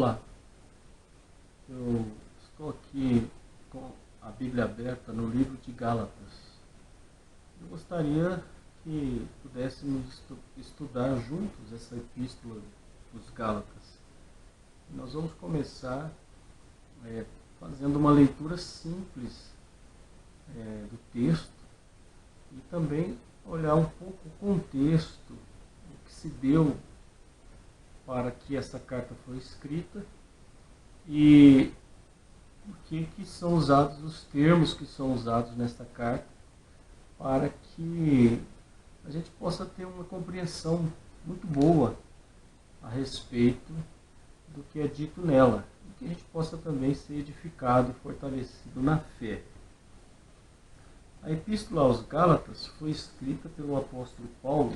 Olá, eu estou aqui com a Bíblia aberta no livro de Gálatas. Eu gostaria que pudéssemos estudar juntos essa epístola dos Gálatas. Nós vamos começar fazendo uma leitura simples do texto e também olhar um pouco o contexto, o que se deu para que essa carta foi escrita e o que são usados, os termos que são usados nesta carta, para que a gente possa ter uma compreensão muito boa a respeito do que é dito nela, e que a gente possa também ser edificado e fortalecido na fé. A Epístola aos Gálatas foi escrita pelo apóstolo Paulo,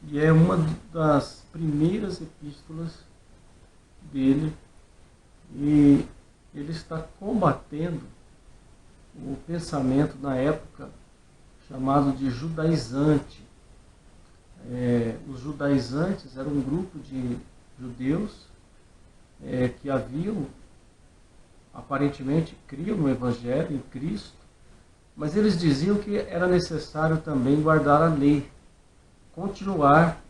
e é uma das primeiras epístolas dele, e ele está combatendo o pensamento na época chamado de judaizante. Os judaizantes eram um grupo de judeus que aparentemente criam no Evangelho, em Cristo, mas eles diziam que era necessário também guardar a lei, continuar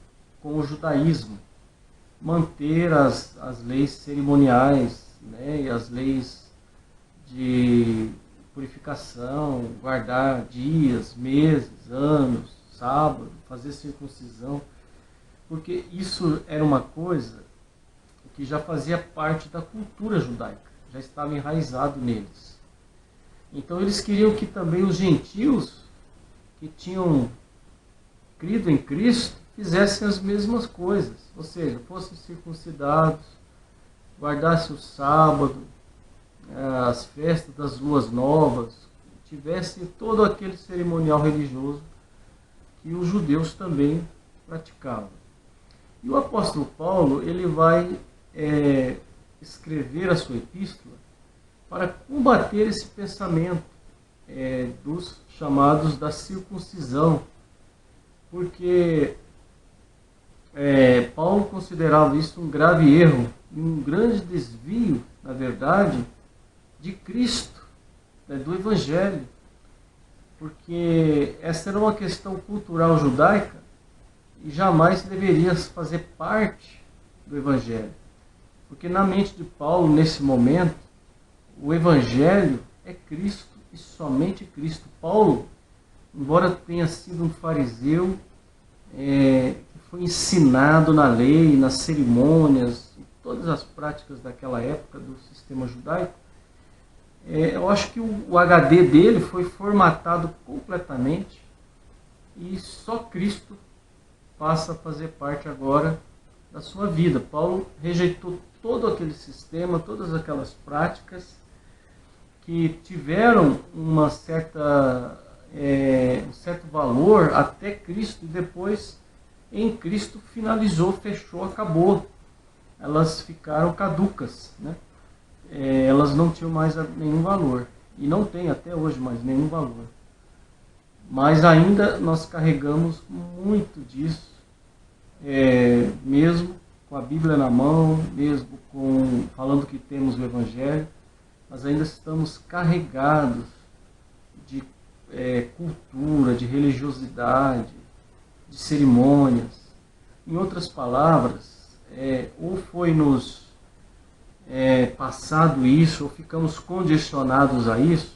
com o judaísmo, manter as leis cerimoniais, e as leis de purificação, guardar dias, meses, anos, sábado, fazer circuncisão, porque isso era uma coisa que já fazia parte da cultura judaica, já estava enraizado neles. Então eles queriam que também os gentios que tinham crido em Cristo fizessem as mesmas coisas, ou seja, fossem circuncidados, guardassem o sábado, as festas das luas novas, tivessem todo aquele cerimonial religioso que os judeus também praticavam. E o apóstolo Paulo, ele vai escrever a sua epístola para combater esse pensamento dos chamados da circuncisão, porque Paulo considerava isso um grave erro e um grande desvio, na verdade, de Cristo, do Evangelho, porque essa era uma questão cultural judaica e jamais deveria fazer parte do Evangelho, porque na mente de Paulo, nesse momento, o Evangelho é Cristo e somente Cristo. Paulo, embora tenha sido um fariseu, que foi ensinado na lei, nas cerimônias, e todas as práticas daquela época do sistema judaico, eu acho que o HD dele foi formatado completamente e só Cristo passa a fazer parte agora da sua vida. Paulo rejeitou todo aquele sistema, todas aquelas práticas que tiveram um certo valor até Cristo, e depois em Cristo finalizou, fechou, acabou. Elas ficaram caducas, elas não tinham mais nenhum valor, e não tem até hoje mais nenhum valor. Mas ainda nós carregamos muito disso, mesmo com a Bíblia na mão, mesmo falando que temos o Evangelho, nós ainda estamos carregados de cultura, de religiosidade, de cerimônias. Em outras palavras, ou foi nos passado isso, ou ficamos condicionados a isso,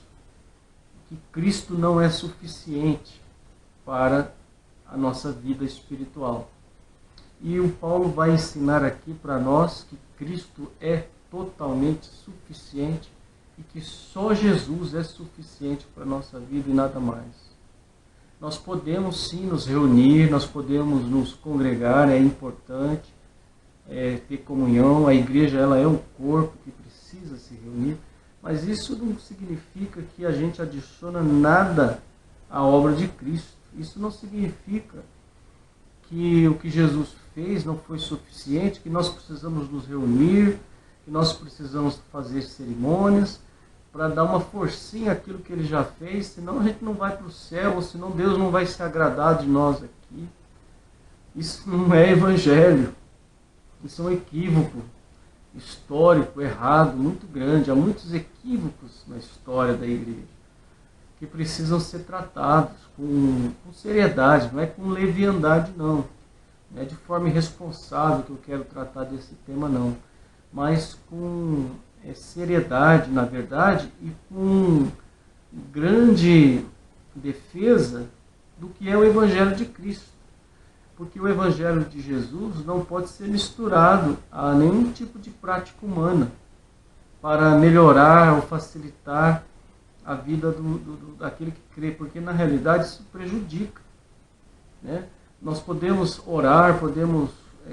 que Cristo não é suficiente para a nossa vida espiritual. E o Paulo vai ensinar aqui para nós que Cristo é totalmente suficiente e que só Jesus é suficiente para a nossa vida e nada mais. Nós podemos sim nos reunir, nós podemos nos congregar, é importante ter comunhão, a igreja ela é um corpo que precisa se reunir, mas isso não significa que a gente adiciona nada à obra de Cristo. Isso não significa que o que Jesus fez não foi suficiente, que nós precisamos nos reunir, que nós precisamos fazer cerimônias para dar uma forcinha àquilo que ele já fez, senão a gente não vai para o céu, ou senão Deus não vai se agradar de nós aqui. Isso não é evangelho. Isso é um equívoco histórico, errado, muito grande. Há muitos equívocos na história da igreja que precisam ser tratados com seriedade, não é com leviandade, não. Não é de forma irresponsável que eu quero tratar desse tema, não. Mas com seriedade, na verdade, e com grande defesa do que é o Evangelho de Cristo. Porque o Evangelho de Jesus não pode ser misturado a nenhum tipo de prática humana para melhorar ou facilitar a vida daquele que crê, porque na realidade isso prejudica. Né? Nós podemos orar, podemos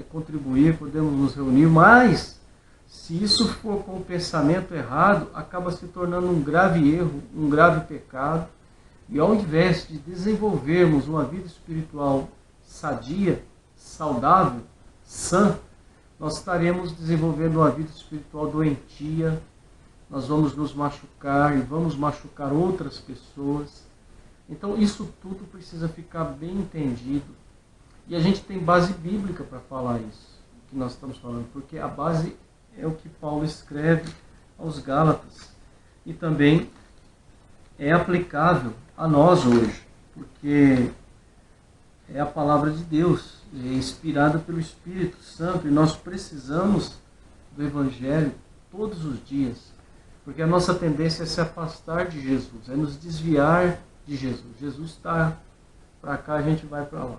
contribuir, podemos nos reunir, mas se isso for com o pensamento errado, acaba se tornando um grave erro, um grave pecado, e ao invés de desenvolvermos uma vida espiritual sadia, saudável, sã, nós estaremos desenvolvendo uma vida espiritual doentia, nós vamos nos machucar e vamos machucar outras pessoas. Então isso tudo precisa ficar bem entendido. E a gente tem base bíblica para falar isso, que nós estamos falando, porque a base é o que Paulo escreve aos Gálatas. E também é aplicável a nós hoje, porque é a palavra de Deus, é inspirada pelo Espírito Santo, e nós precisamos do Evangelho todos os dias, porque a nossa tendência é se afastar de Jesus, é nos desviar de Jesus. Jesus está para cá, a gente vai para lá.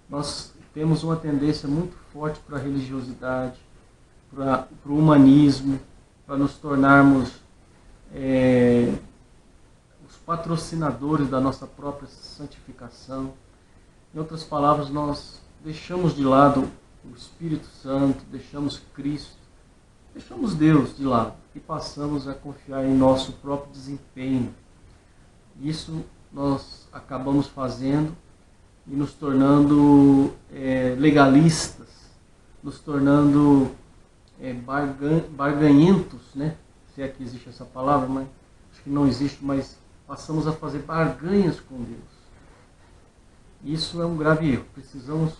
Nós temos uma tendência muito forte para a religiosidade, para o humanismo, para nos tornarmos os patrocinadores da nossa própria santificação. Em outras palavras, nós deixamos de lado o Espírito Santo, deixamos Cristo, deixamos Deus de lado e passamos a confiar em nosso próprio desempenho. Isso nós acabamos fazendo e nos tornando legalistas, nos tornando barganhentos, né? Se é que existe essa palavra, mas acho que não existe, mas passamos a fazer barganhas com Deus. Isso é um grave erro. Precisamos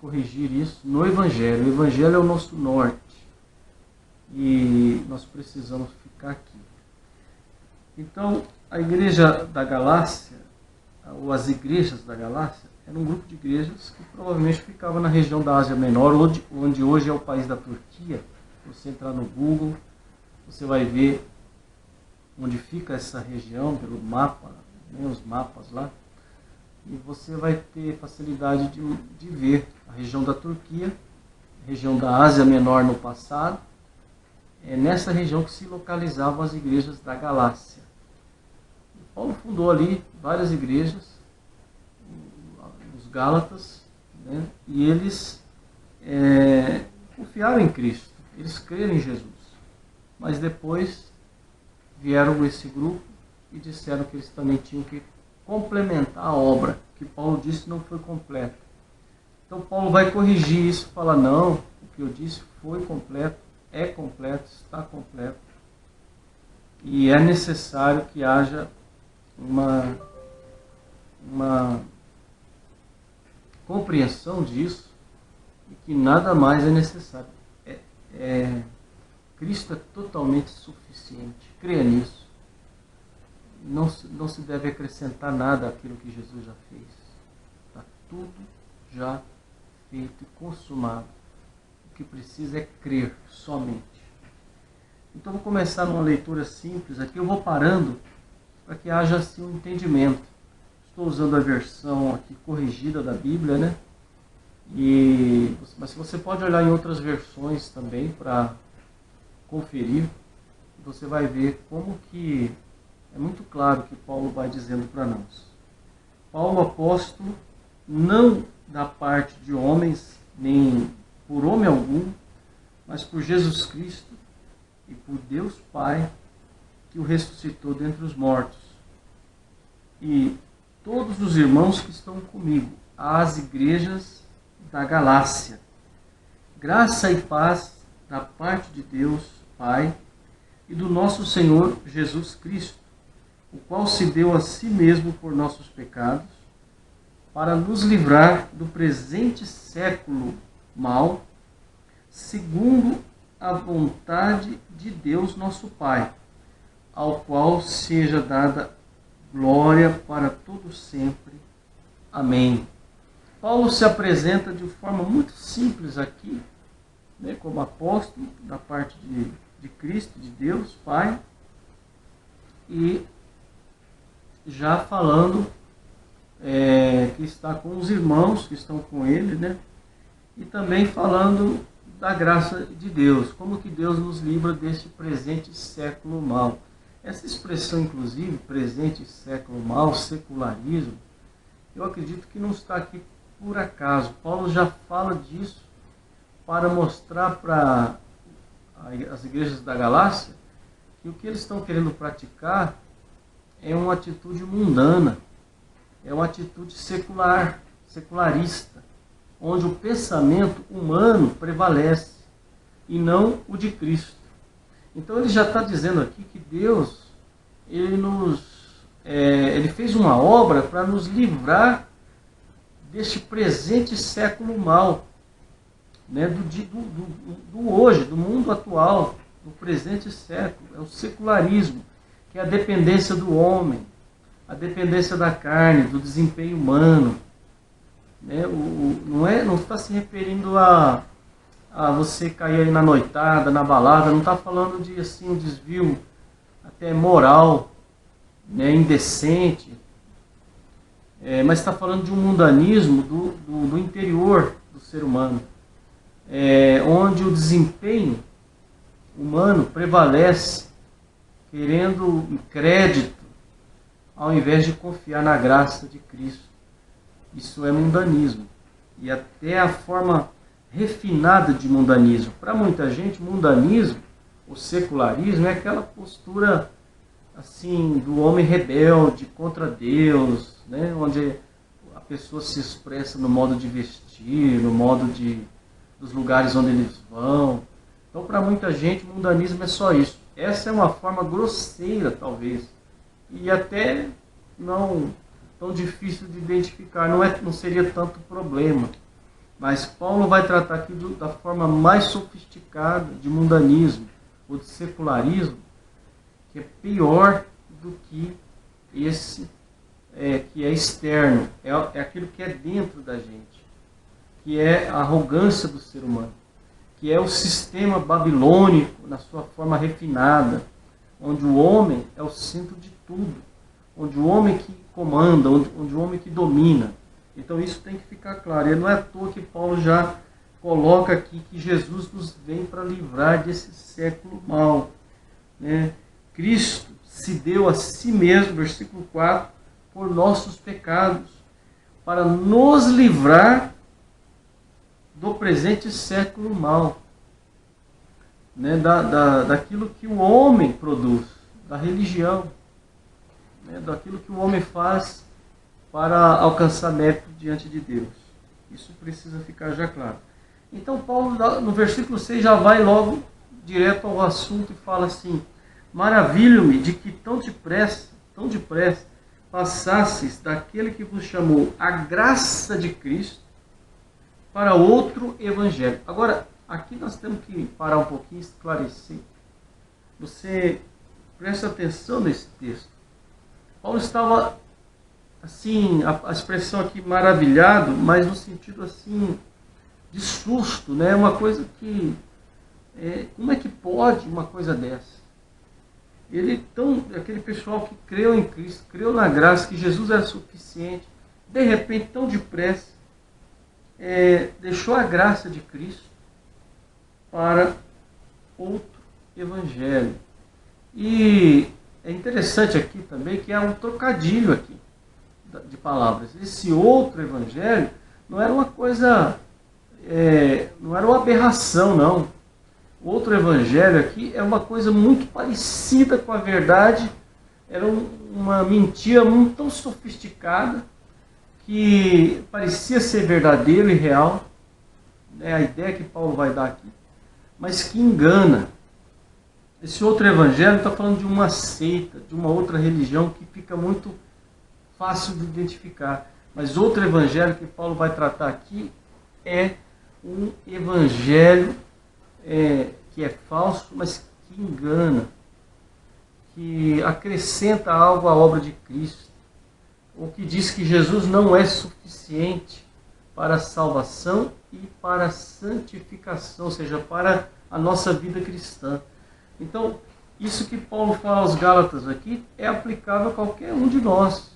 corrigir isso no Evangelho. O Evangelho é o nosso norte. E nós precisamos ficar aqui. Então, a igreja da Galácia, ou as igrejas da Galácia, era um grupo de igrejas que provavelmente ficava na região da Ásia Menor, onde hoje é o país da Turquia. Se você entrar no Google, você vai ver onde fica essa região, pelo mapa, né, os mapas lá. E você vai ter facilidade de ver a região da Turquia, a região da Ásia Menor no passado. É nessa região que se localizavam as igrejas da Galácia. Paulo fundou ali várias igrejas, os Gálatas, né, e eles confiaram em Cristo, eles creram em Jesus. Mas depois vieram esse grupo e disseram que eles também tinham que complementar a obra, que Paulo disse não foi completa. Então Paulo vai corrigir isso, falar, não, o que eu disse foi completo, é completo, está completo. E é necessário que haja uma compreensão disso, e que nada mais é necessário. Cristo é totalmente suficiente, creia nisso. Não se deve acrescentar nada àquilo que Jesus já fez. Está tudo já feito e consumado. O que precisa é crer somente. Então vou começar numa leitura simples aqui. Eu vou parando para que haja assim um entendimento. Estou usando a versão aqui corrigida da Bíblia, né? Mas você pode olhar em outras versões também para conferir. Você vai ver como que é muito claro que Paulo vai dizendo para nós. Paulo, apóstolo, não da parte de homens, nem por homem algum, mas por Jesus Cristo e por Deus Pai, que o ressuscitou dentre os mortos. E todos os irmãos que estão comigo, às igrejas da Galácia. Graça e paz da parte de Deus Pai e do nosso Senhor Jesus Cristo, o qual se deu a si mesmo por nossos pecados, para nos livrar do presente século mau, segundo a vontade de Deus nosso Pai, ao qual seja dada glória para todo sempre. Amém. Paulo se apresenta de forma muito simples aqui, né, como apóstolo da parte de Cristo, de Deus Pai, e já falando que está com os irmãos que estão com ele, né, e também falando da graça de Deus, como que Deus nos livra deste presente século mal. Essa expressão, inclusive, presente século mal, secularismo, eu acredito que não está aqui por acaso. Paulo já fala disso para mostrar para as igrejas da Galácia que o que eles estão querendo praticar é uma atitude mundana, é uma atitude secular, secularista, onde o pensamento humano prevalece e não o de Cristo. Então ele já está dizendo aqui que Deus ele fez uma obra para nos livrar deste presente século mal, né, do hoje, do mundo atual, do presente século. É o secularismo, que é a dependência do homem, a dependência da carne, do desempenho humano. Né? Não está se referindo a você cair aí na noitada, na balada, não está falando de assim, um desvio até moral, né, indecente, mas está falando de um mundanismo do interior do ser humano, onde o desempenho humano prevalece, querendo crédito, ao invés de confiar na graça de Cristo. Isso é mundanismo. E até a forma refinada de mundanismo. Para muita gente, mundanismo, o secularismo, é aquela postura assim do homem rebelde contra Deus, né? Onde a pessoa se expressa no modo de vestir, no modo dos lugares onde eles vão. Então, para muita gente, mundanismo é só isso. Essa é uma forma grosseira, talvez, e até não tão difícil de identificar, não seria tanto problema. Mas Paulo vai tratar aqui da forma mais sofisticada de mundanismo, ou de secularismo, que é pior do que esse que é externo, é aquilo que é dentro da gente, que é a arrogância do ser humano, que é o sistema babilônico na sua forma refinada, onde o homem é o centro de tudo, onde o homem que comanda, onde o homem que domina. Então isso tem que ficar claro. E não é à toa que Paulo já coloca aqui que Jesus nos vem para livrar desse século mau. Né? Cristo se deu a si mesmo, versículo 4, por nossos pecados, para nos livrar do presente século mau. Né? Daquilo que o homem produz, da religião, né? Daquilo que o homem faz para alcançar mérito diante de Deus. Isso precisa ficar já claro. Então Paulo, no versículo 6, já vai logo direto ao assunto e fala assim: maravilho-me de que tão depressa passasseis daquele que vos chamou a graça de Cristo para outro evangelho. Agora, aqui nós temos que parar um pouquinho e esclarecer. Você presta atenção nesse texto. Paulo estava, assim, a expressão aqui maravilhado, mas no sentido assim de susto, né? Uma coisa que como é que pode uma coisa dessa? Aquele pessoal que creu em Cristo, creu na graça, que Jesus era suficiente, de repente, tão depressa, deixou a graça de Cristo para outro evangelho. E é interessante aqui também que há um trocadilho aqui de palavras. Esse outro evangelho não era uma coisa, não era uma aberração, não. O outro evangelho aqui é uma coisa muito parecida com a verdade, era uma mentira muito tão sofisticada que parecia ser verdadeiro e real, é a ideia que Paulo vai dar aqui, mas que engana. Esse outro evangelho está falando de uma seita, de uma outra religião que fica muito fácil de identificar. Mas outro evangelho que Paulo vai tratar aqui é um evangelho que é falso, mas que engana, que acrescenta algo à obra de Cristo, ou que diz que Jesus não é suficiente para a salvação e para a santificação, ou seja, para a nossa vida cristã. Então, isso que Paulo fala aos Gálatas aqui é aplicável a qualquer um de nós.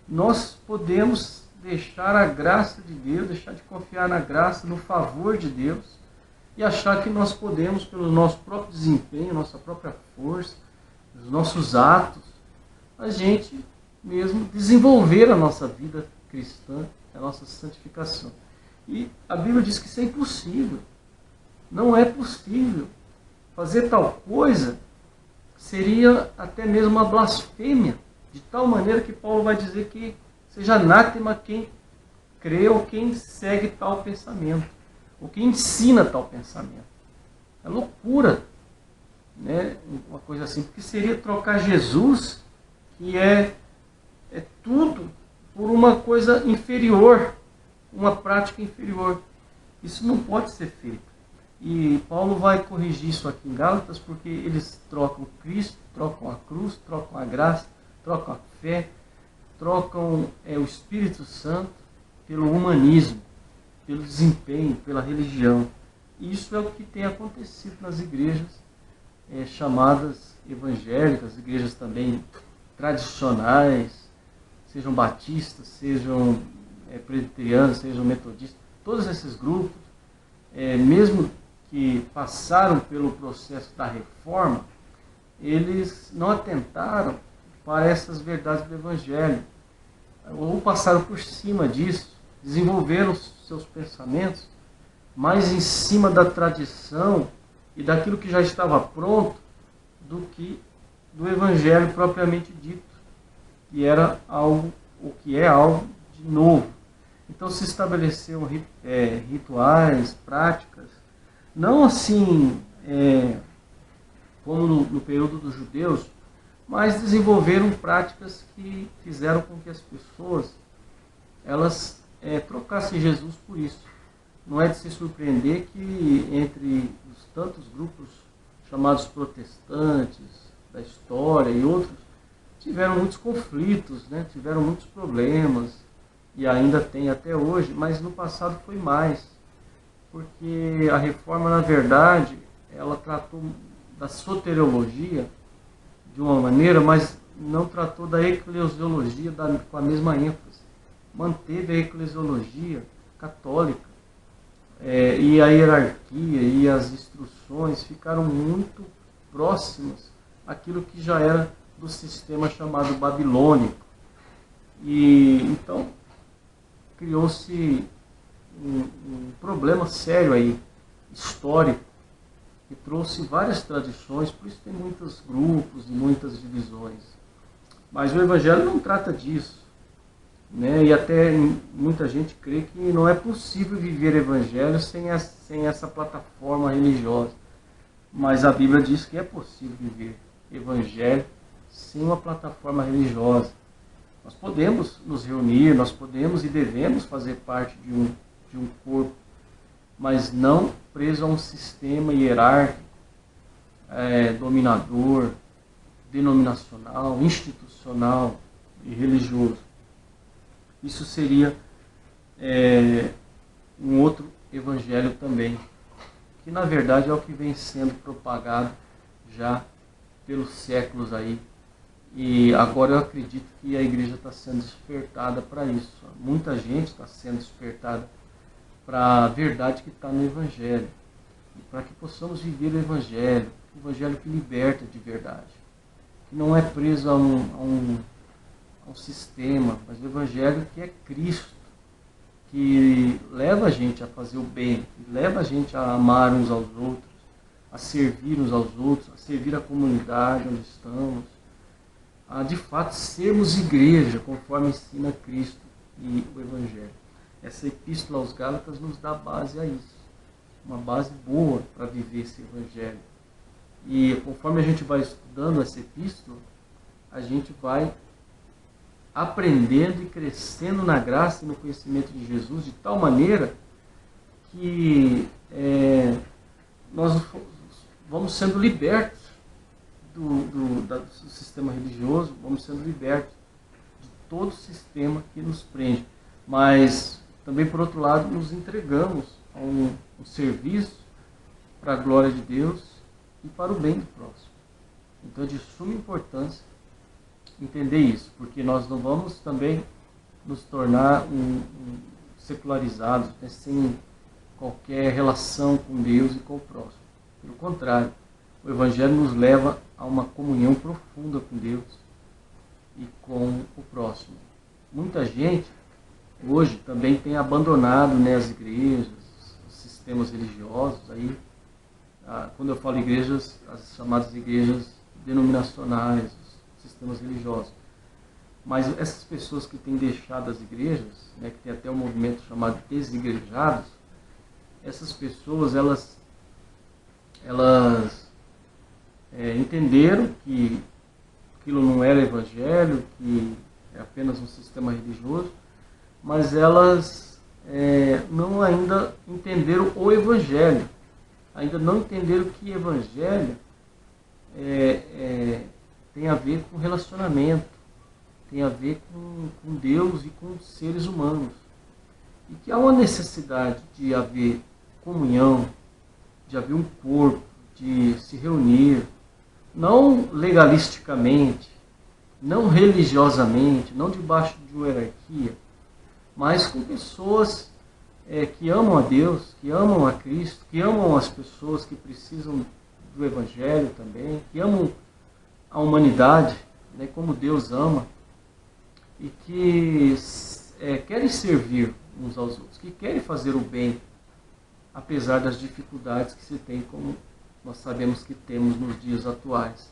Nós podemos deixar a graça de Deus, deixar de confiar na graça, no favor de Deus, e achar que nós podemos, pelo nosso próprio desempenho, nossa própria força, os nossos atos, a gente mesmo desenvolver a nossa vida cristã, a nossa santificação. E a Bíblia diz que isso é impossível. Não é possível. Fazer tal coisa seria até mesmo uma blasfêmia, de tal maneira que Paulo vai dizer que seja anátema quem crê ou quem segue tal pensamento, ou quem ensina tal pensamento. É loucura, né? Uma coisa assim, porque seria trocar Jesus, que é tudo, por uma coisa inferior, uma prática inferior. Isso não pode ser feito. E Paulo vai corrigir isso aqui em Gálatas, porque eles trocam Cristo, trocam a cruz, trocam a graça, trocam a fé, trocam o Espírito Santo pelo humanismo, pelo desempenho, pela religião. Isso é o que tem acontecido nas igrejas chamadas evangélicas, igrejas também tradicionais, sejam batistas, sejam presbiterianos, sejam metodistas, todos esses grupos, mesmo que passaram pelo processo da reforma, eles não atentaram para essas verdades do Evangelho, ou passaram por cima disso, desenvolveram seus pensamentos mais em cima da tradição e daquilo que já estava pronto do que do Evangelho propriamente dito, que era algo, o que é algo de novo. Então se estabeleceram rituais, práticas, não assim como no período dos judeus, mas desenvolveram práticas que fizeram com que as pessoas elas trocassem Jesus por isso. Não é de se surpreender que entre os tantos grupos chamados protestantes da história e outros, tiveram muitos conflitos, né? Tiveram muitos problemas, e ainda tem até hoje, mas no passado foi mais. Porque a reforma, na verdade, ela tratou da soteriologia de uma maneira, mas não tratou da eclesiologia com a mesma ênfase. Manteve a eclesiologia católica, e a hierarquia e as instruções ficaram muito próximas àquilo que já era do sistema chamado babilônico. E então criou-se um problema sério aí, histórico, que trouxe várias tradições, por isso tem muitos grupos e muitas divisões. Mas o Evangelho não trata disso, né? E até muita gente crê que não é possível viver Evangelho sem essa plataforma religiosa. Mas a Bíblia diz que é possível viver Evangelho sem uma plataforma religiosa. Nós podemos nos reunir, nós podemos e devemos fazer parte de um corpo, mas não preso a um sistema hierárquico, dominador, denominacional, institucional e religioso. Isso seria um outro evangelho também, que na verdade é o que vem sendo propagado já pelos séculos aí. E agora eu acredito que a igreja está sendo despertada para isso. Muita gente está sendo despertada para a verdade que está no Evangelho. E para que possamos viver o Evangelho que liberta de verdade. Que não é preso a um sistema, mas o Evangelho que é Cristo. Que leva a gente a fazer o bem, que leva a gente a amar uns aos outros, a servir uns aos outros, a servir a comunidade onde estamos, a de fato sermos igreja, conforme ensina Cristo e o Evangelho. Essa epístola aos Gálatas nos dá base a isso, uma base boa para viver esse Evangelho. E conforme a gente vai estudando essa epístola, a gente vai aprendendo e crescendo na graça e no conhecimento de Jesus, de tal maneira que nós vamos sendo libertos do sistema religioso, vamos sendo libertos de todo o sistema que nos prende. Mas também, por outro lado, nos entregamos a um serviço para a glória de Deus e para o bem do próximo. Então é de suma importância entender isso, porque nós não vamos também nos tornar secularizados, né, sem qualquer relação com Deus e com o próximo. Pelo contrário, o Evangelho nos leva a uma comunhão profunda com Deus e com o próximo. Muita gente hoje também tem abandonado, né, as igrejas, os sistemas religiosos. Aí, quando eu falo igrejas, as chamadas igrejas denominacionais, os sistemas religiosos. Mas essas pessoas que têm deixado as igrejas, né, que tem até um movimento chamado desigrejados, essas pessoas, elas entenderam que aquilo não era evangelho, que é apenas um sistema religioso, mas elas não ainda entenderam o evangelho, ainda não entenderam que evangelho tem a ver com relacionamento, tem a ver com Deus e com os seres humanos. E que há uma necessidade de haver comunhão, de haver um corpo, de se reunir, não legalisticamente, não religiosamente, não debaixo de uma hierarquia, mas com pessoas que amam a Deus, que amam a Cristo, que amam as pessoas que precisam do Evangelho também, que amam a humanidade, né, como Deus ama, e que querem servir uns aos outros, que querem fazer o bem, apesar das dificuldades que se tem, como nós sabemos que temos nos dias atuais.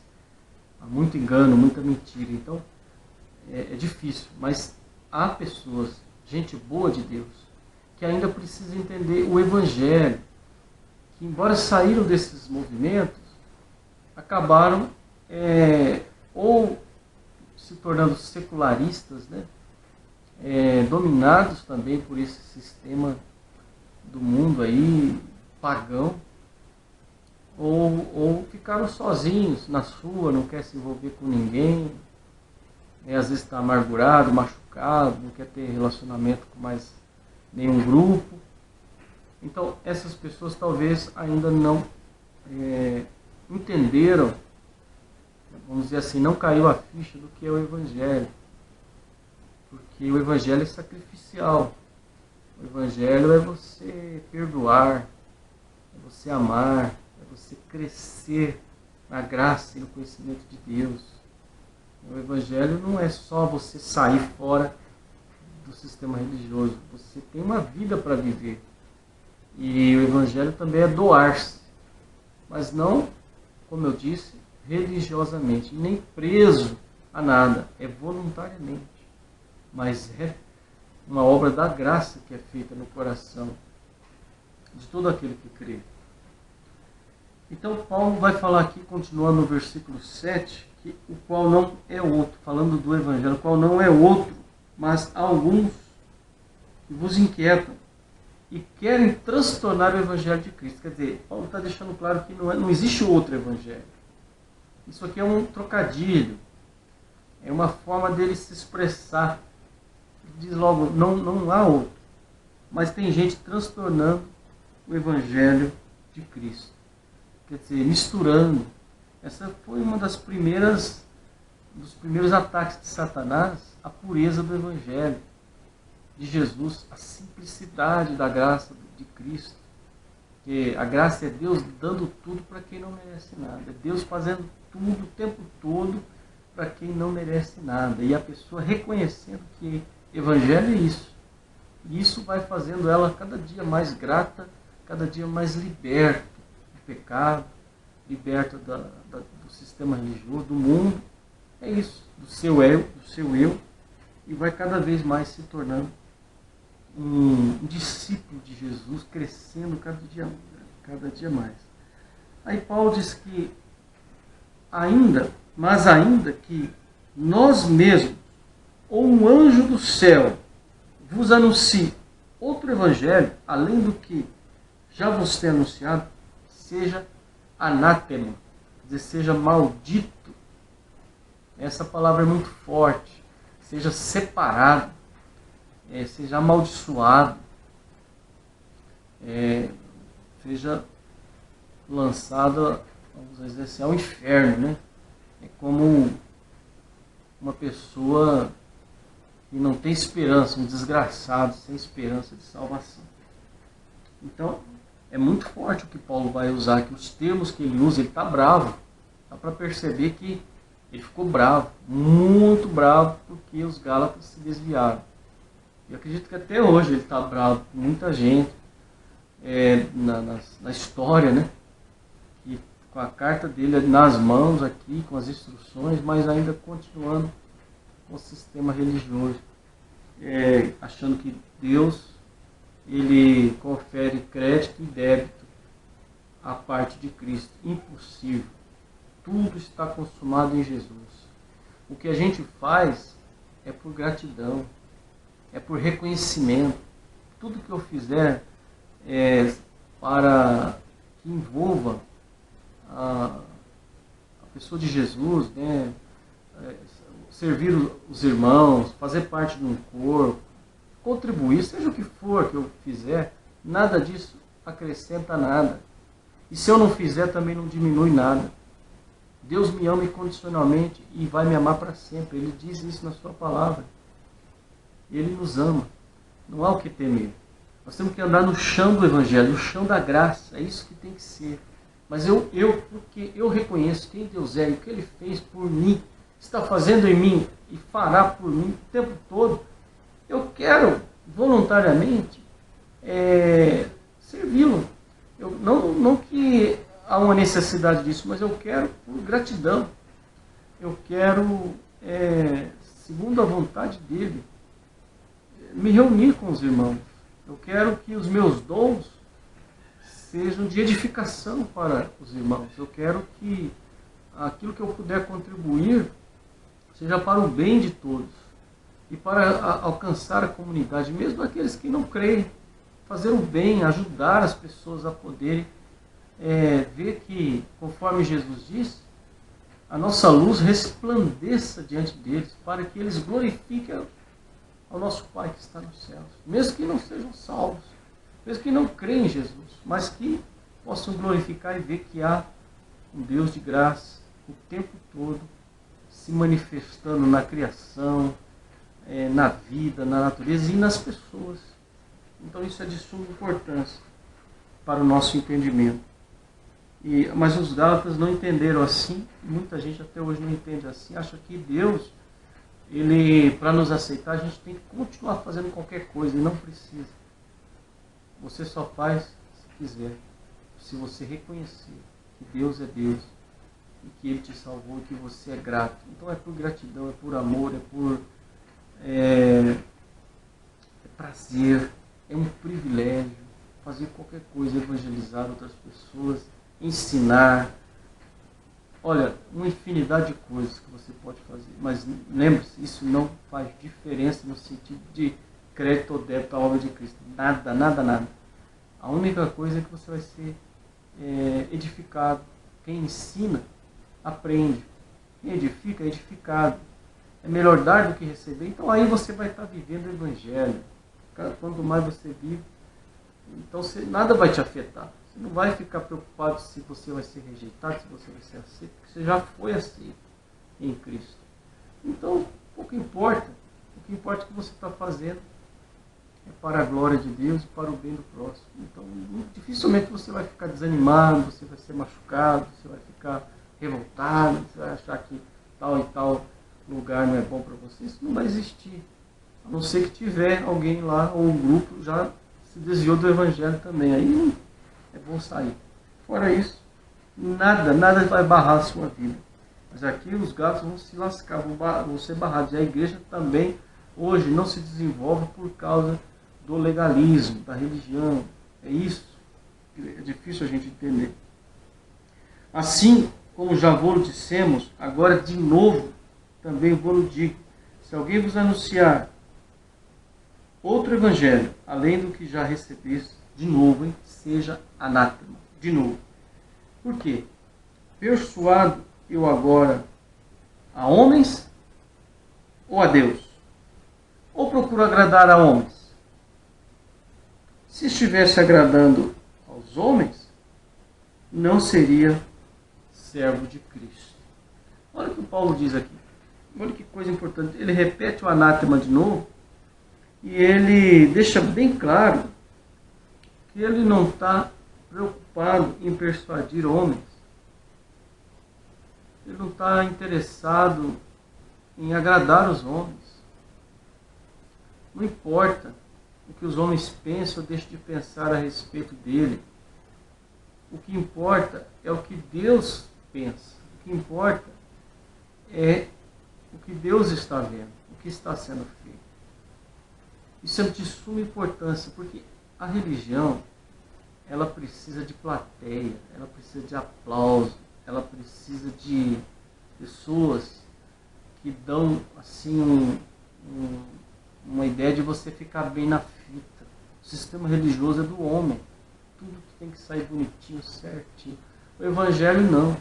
Há muito engano, muita mentira, então é difícil, mas há pessoas, gente boa de Deus, que ainda precisa entender o Evangelho, que embora saíram desses movimentos, acabaram ou se tornando secularistas, né? Dominados também por esse sistema do mundo aí, pagão, ou ficaram sozinhos na sua, não quer se envolver com ninguém, às vezes está amargurado, machucado, não quer ter relacionamento com mais nenhum grupo. Então essas pessoas talvez ainda não entenderam, vamos dizer assim, não caiu a ficha do que é o Evangelho, porque o Evangelho é sacrificial. O Evangelho é você perdoar, é você amar, é você crescer na graça e no conhecimento de Deus. O Evangelho não é só você sair fora do sistema religioso, você tem uma vida para viver. E o Evangelho também é doar-se, mas não, como eu disse, religiosamente, nem preso a nada, é voluntariamente, mas é uma obra da graça que é feita no coração de todo aquele que crê. Então Paulo vai falar aqui, continuando no versículo 7, que o qual não é outro, falando do Evangelho, o qual não é outro, mas alguns que vos inquietam e querem transtornar o Evangelho de Cristo. Quer dizer, Paulo está deixando claro que não existe outro Evangelho. Isso aqui é um trocadilho, é uma forma dele se expressar. Ele diz logo, não há outro. Mas tem gente transtornando o Evangelho de Cristo. Quer dizer, misturando. Essa foi uma dos primeiros ataques de Satanás, a pureza do Evangelho de Jesus, a simplicidade da graça de Cristo. Porque a graça é Deus dando tudo para quem não merece nada. É Deus fazendo tudo o tempo todo para quem não merece nada. E a pessoa reconhecendo que Evangelho é isso. E isso vai fazendo ela cada dia mais grata, cada dia mais liberta do pecado, liberta do sistema religioso, do mundo. É isso, do seu eu, e vai cada vez mais se tornando um discípulo de Jesus, crescendo cada dia mais. Aí Paulo diz que ainda que nós mesmos, ou um anjo do céu, vos anuncie outro evangelho, além do que já vos tem anunciado, se seja anátema, quer dizer, seja maldito. Essa palavra é muito forte. Seja separado, seja amaldiçoado, seja lançado, vamos dizer assim, ao inferno, né? É como uma pessoa que não tem esperança, um desgraçado sem esperança de salvação. Então, é muito forte o que Paulo vai usar aqui, os termos que ele usa, ele está bravo. Dá para perceber que ele ficou bravo, muito bravo, porque os Gálatas se desviaram. Eu acredito que até hoje ele está bravo com muita gente na história, né? E com a carta dele nas mãos aqui, com as instruções, mas ainda continuando com o sistema religioso, achando que Deus ele confere crédito e débito à parte de Cristo. Impossível. Tudo está consumado em Jesus. O que a gente faz é por gratidão, é por reconhecimento. Tudo que eu fizer para que envolva a pessoa de Jesus, né? Servir os irmãos, fazer parte de um corpo, contribuir, seja o que for que eu fizer, nada disso acrescenta nada. E se eu não fizer, também não diminui nada. Deus me ama incondicionalmente e vai me amar para sempre. Ele diz isso na sua palavra. Ele nos ama. Não há o que temer. Nós temos que andar no chão do Evangelho, no chão da graça. É isso que tem que ser. Mas porque eu reconheço quem Deus é e o que Ele fez por mim, está fazendo em mim e fará por mim o tempo todo, eu quero voluntariamente servi-lo. Não que há uma necessidade disso, mas eu quero por gratidão. Eu quero, segundo a vontade dele, me reunir com os irmãos. Eu quero que os meus dons sejam de edificação para os irmãos. Eu quero que aquilo que eu puder contribuir seja para o bem de todos e para alcançar a comunidade, mesmo aqueles que não creem, fazer o bem, ajudar as pessoas a poderem ver que, conforme Jesus disse, a nossa luz resplandeça diante deles, para que eles glorifiquem ao nosso Pai que está nos céus, mesmo que não sejam salvos, mesmo que não creem em Jesus, mas que possam glorificar e ver que há um Deus de graça o tempo todo se manifestando na criação, na vida, na natureza e nas pessoas. Então isso é de suma importância para o nosso entendimento. Mas os Gálatas não entenderam assim, muita gente até hoje não entende assim, acha que Deus, para nos aceitar, a gente tem que continuar fazendo qualquer coisa, e não precisa. Você só faz se quiser, se você reconhecer que Deus é Deus, e que Ele te salvou, e que você é grato. Então é por gratidão, é por amor, é por prazer, é um privilégio fazer qualquer coisa, evangelizar outras pessoas, ensinar. Olha, uma infinidade de coisas que você pode fazer, mas lembre-se, isso não faz diferença no sentido de crédito ou débito à obra de Cristo. Nada, nada, nada. A única coisa é que você vai ser edificado. Quem ensina, aprende. Quem edifica, é edificado. É melhor dar do que receber. Então aí você vai estar vivendo o Evangelho. Quanto mais você vive, então nada vai te afetar. Você não vai ficar preocupado se você vai ser rejeitado, se você vai ser aceito, porque você já foi aceito em Cristo. Então, pouco importa. O que importa é o que você está fazendo é para a glória de Deus e para o bem do próximo. Então, dificilmente você vai ficar desanimado, você vai ser machucado, você vai ficar revoltado, você vai achar que tal e tal lugar não é bom para você. Isso não vai existir. A não ser que tiver alguém lá, ou um grupo já se desviou do Evangelho também. Aí é bom sair. Fora isso, nada vai barrar a sua vida. Mas aqui os gatos vão se lascar, vão ser barrados. E a igreja também, hoje, não se desenvolve por causa do legalismo, da religião. É isso que é difícil a gente entender. Assim como já vos dissemos, agora de novo também vos digo: se alguém vos anunciar outro evangelho, além do que já recebeste, de novo, seja anátema. De novo. Por quê? Persuado eu agora a homens ou a Deus? Ou procuro agradar a homens? Se estivesse agradando aos homens, não seria servo de Cristo. Olha o que o Paulo diz aqui. Olha que coisa importante. Ele repete o anátema de novo e ele deixa bem claro que ele não está preocupado em persuadir homens. Ele não está interessado em agradar os homens. Não importa o que os homens pensam ou deixam de pensar a respeito dele. O que importa é o que Deus pensa. O que importa é o que Deus está vendo, o que está sendo feito. Isso é de suma importância, porque a religião, ela precisa de plateia, ela precisa de aplauso, ela precisa de pessoas que dão assim uma ideia de você ficar bem na fita. O sistema religioso é do homem. Tudo que tem que sair bonitinho, certinho. O Evangelho não.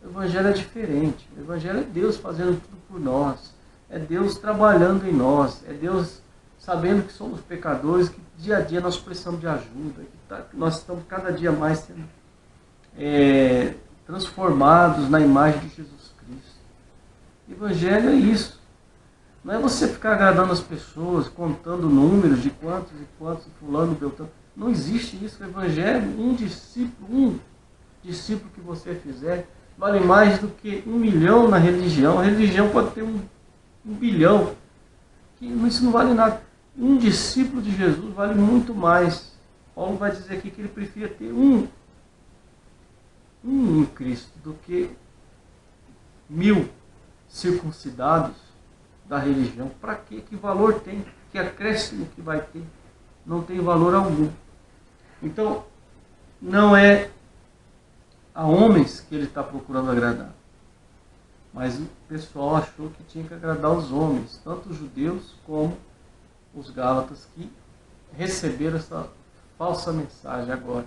O Evangelho é diferente. O Evangelho é Deus fazendo tudo por nós. É Deus trabalhando em nós. É Deus sabendo que somos pecadores, que dia a dia nós precisamos de ajuda. Que nós estamos cada dia mais sendo transformados na imagem de Jesus Cristo. O Evangelho é isso. Não é você ficar agradando as pessoas, contando números de quantos e quantos, fulano, beltrano. Não existe isso. O Evangelho, um discípulo que você fizer, vale mais do que 1 milhão na religião. A religião pode ter 1 bilhão. Isso não vale nada. Um discípulo de Jesus vale muito mais. Paulo vai dizer aqui que ele preferia ter um em Cristo do que 1000 circuncidados da religião. Para quê? Que valor tem? Que acréscimo que vai ter? Não tem valor algum. Então, não é a homens que ele está procurando agradar. Mas o pessoal achou que tinha que agradar os homens, tanto os judeus como os gálatas, que receberam essa falsa mensagem agora.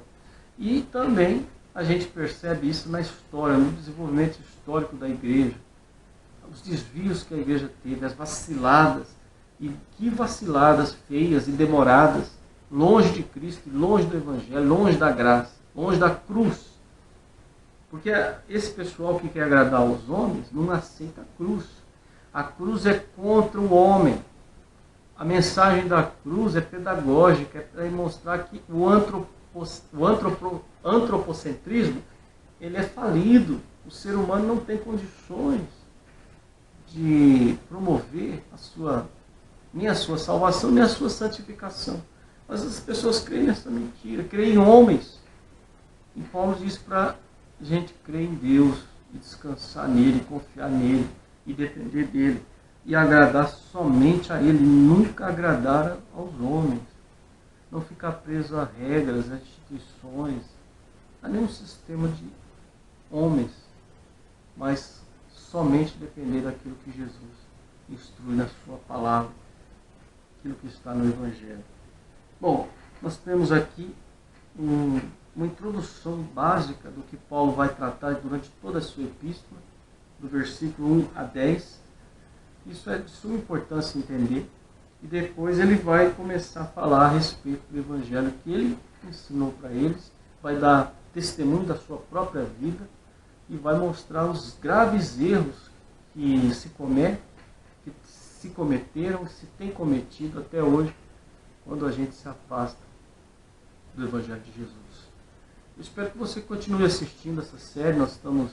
E também a gente percebe isso na história, no desenvolvimento histórico da igreja. Os desvios que a igreja teve, as vaciladas, e que vaciladas feias e demoradas, longe de Cristo, longe do Evangelho, longe da graça, longe da cruz. Porque esse pessoal que quer agradar aos homens não aceita a cruz. A cruz é contra o homem. A mensagem da cruz é pedagógica, é para mostrar que o antropocentrismo ele é falido. O ser humano não tem condições de promover nem a sua salvação, nem a sua santificação. Mas as pessoas creem nessa mentira, creem em homens. E Paulo diz para a gente crer em Deus, e descansar nele, confiar nele, e depender dele, e agradar somente a ele, nunca agradar aos homens. Não ficar preso a regras, a instituições, a nenhum sistema de homens, mas somente depender daquilo que Jesus instrui na sua palavra, aquilo que está no Evangelho. Bom, nós temos aqui uma introdução básica do que Paulo vai tratar durante toda a sua epístola, do versículo 1 a 10. Isso é de suma importância entender. E depois ele vai começar a falar a respeito do Evangelho que ele ensinou para eles, vai dar testemunho da sua própria vida e vai mostrar os graves erros que se cometeram, se tem cometido até hoje, quando a gente se afasta do Evangelho de Jesus. Eu espero que você continue assistindo essa série. Nós estamos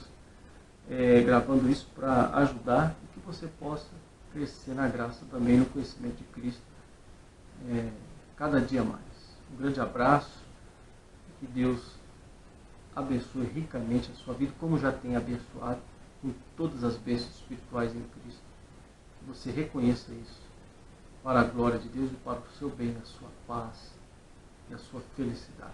gravando isso para ajudar e que você possa crescer na graça também, no conhecimento de Cristo, cada dia mais. Um grande abraço, que Deus abençoe ricamente a sua vida, como já tem abençoado com todas as bênçãos espirituais em Cristo. Que você reconheça isso para a glória de Deus e para o seu bem, a sua paz e a sua felicidade.